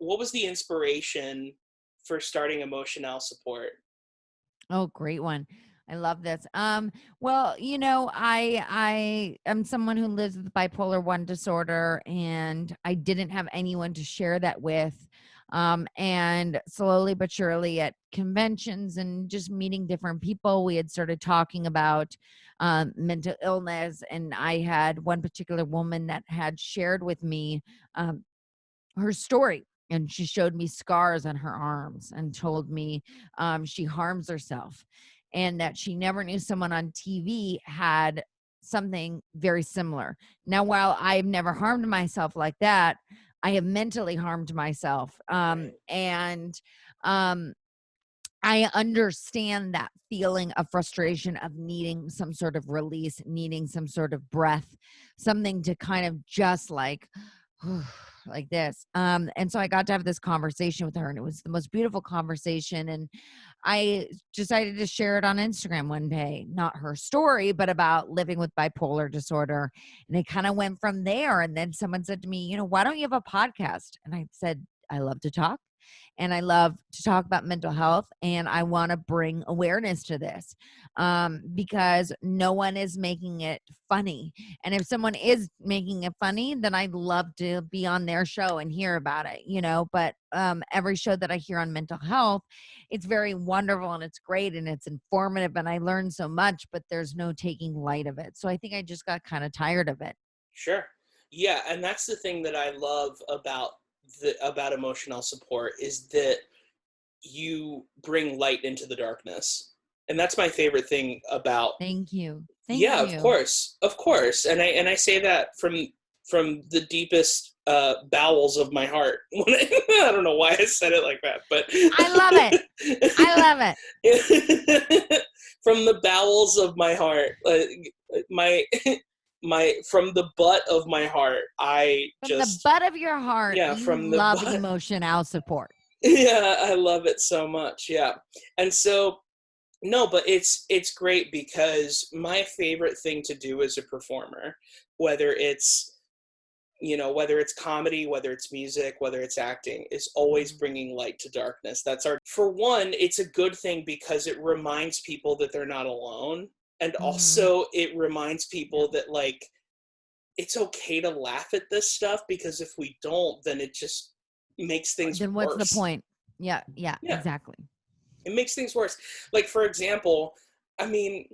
what was the inspiration for starting emotional support? Oh, great one. I love this. Well, I am someone who lives with bipolar 1 disorder, and I didn't have anyone to share that with. And slowly but surely at conventions and just meeting different people, we had started talking about mental illness. And I had one particular woman that had shared with me um, her story. And she showed me scars on her arms and told me she harms herself and that she never knew someone on TV had something very similar. Now, while I've never harmed myself like that, I have mentally harmed myself. Right. And I understand that feeling of frustration of needing some sort of release, needing some sort of breath, something to kind of just like this. And so I got to have this conversation with her, and it was the most beautiful conversation. And I decided to share it on Instagram one day, not her story, but about living with bipolar disorder. And it kind of went from there. And then someone said to me, why don't you have a podcast? And I said, I love to talk and I love to talk about mental health, and I want to bring awareness to this because no one is making it funny. And if someone is making it funny, then I'd love to be on their show and hear about it, But every show that I hear on mental health, it's very wonderful and it's great and it's informative and I learn so much, but there's no taking light of it. So I think I just got kind of tired of it. Sure. Yeah, and that's the thing that I love about emotional support is that you bring light into the darkness. And that's my favorite thing about. Thank you. Thank Yeah, of you. course. Of course. And I say that from the deepest bowels of my heart. I don't know why I said it like that, but I love it. I love it. From the bowels of my heart, my from the butt of my heart, I From the just, butt of your heart, yeah, you from the love butt. emotional support. Yeah, I love it so much. Yeah. And so, no, but it's great because my favorite thing to do as a performer, whether it's, whether it's comedy, whether it's music, whether it's acting, is always Mhm. bringing light to darkness. For one, it's a good thing because it reminds people that they're not alone. And Mhm. also it reminds Yeah. people that, like, it's okay to laugh at this stuff, because if we don't, then it just makes things Then what's the worse. point? Yeah, yeah, Yeah, exactly. it makes things worse. Like, for example, I mean,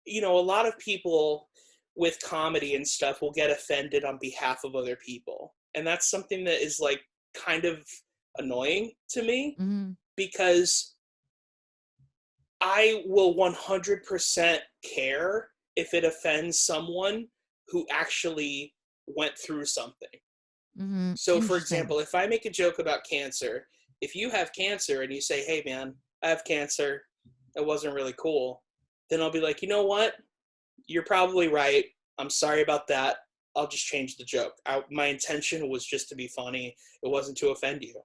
a lot of people with comedy and stuff will get offended on behalf of other people. And that's something that is, like, kind of annoying to me, Mhm. because I will 100% care if it offends someone who actually went through something. Mhm. So, for Interesting. example, if I make a joke about cancer, if you have cancer and you say, "Hey, man, I have cancer. It wasn't really cool," then I'll be like, you know what? You're probably right. I'm sorry about that. I'll just change the joke. My intention was just to be funny. It wasn't to offend you.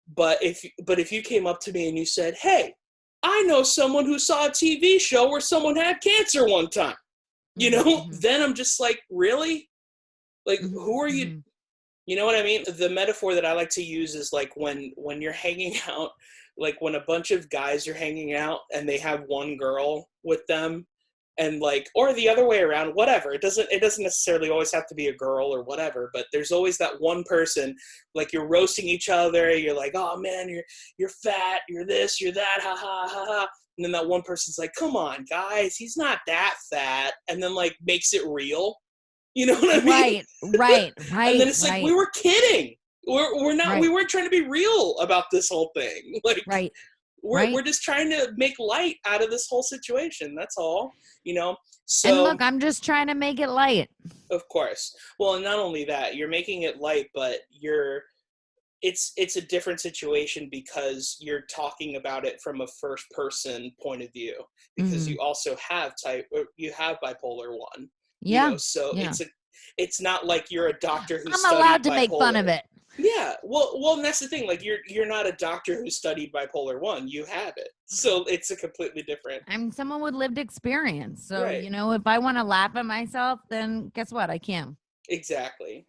But if you came up to me and you said, "Hey, I know someone who saw a TV show where someone had cancer one time," Mhm, mhm, then I'm just like, really? Like, who mhm, are you? mhm. You know what I mean? The metaphor that I like to use is like when you're hanging out, like when a bunch of guys are hanging out and they have one girl with them, and, like, or the other way around, whatever. It doesn't necessarily always have to be a girl or whatever, but there's always that one person, like, you're roasting each other, you're like, "Oh man, you're fat, you're this, you're that, ha ha ha ha." And then that one person's like, "Come on, guys, he's not that fat," and then, like, makes it real. You know what I mean? Right, right, And then right, it's like, we right, were kidding. We're not we right, weren't trying to be real about this whole thing. Like, right, we're right. just trying to make light out of this whole situation. That's all, you know. And So, look, I'm just trying to make it light. of course. Well, and not only that, you're making it light, but it's a different situation because you're talking about it from a first person point of view, because Mhm. you also you have bipolar 1, Yeah, so yeah. it's not like you're a doctor who I'm studied allowed to make fun of bipolar. it. Yeah, well, and that's the thing. Like, you're not a doctor who studied bipolar 1. You have it, Mhm. so it's a completely different. I'm someone with lived experience. So, Right. if I want to laugh at myself, then guess what? I can. Exactly.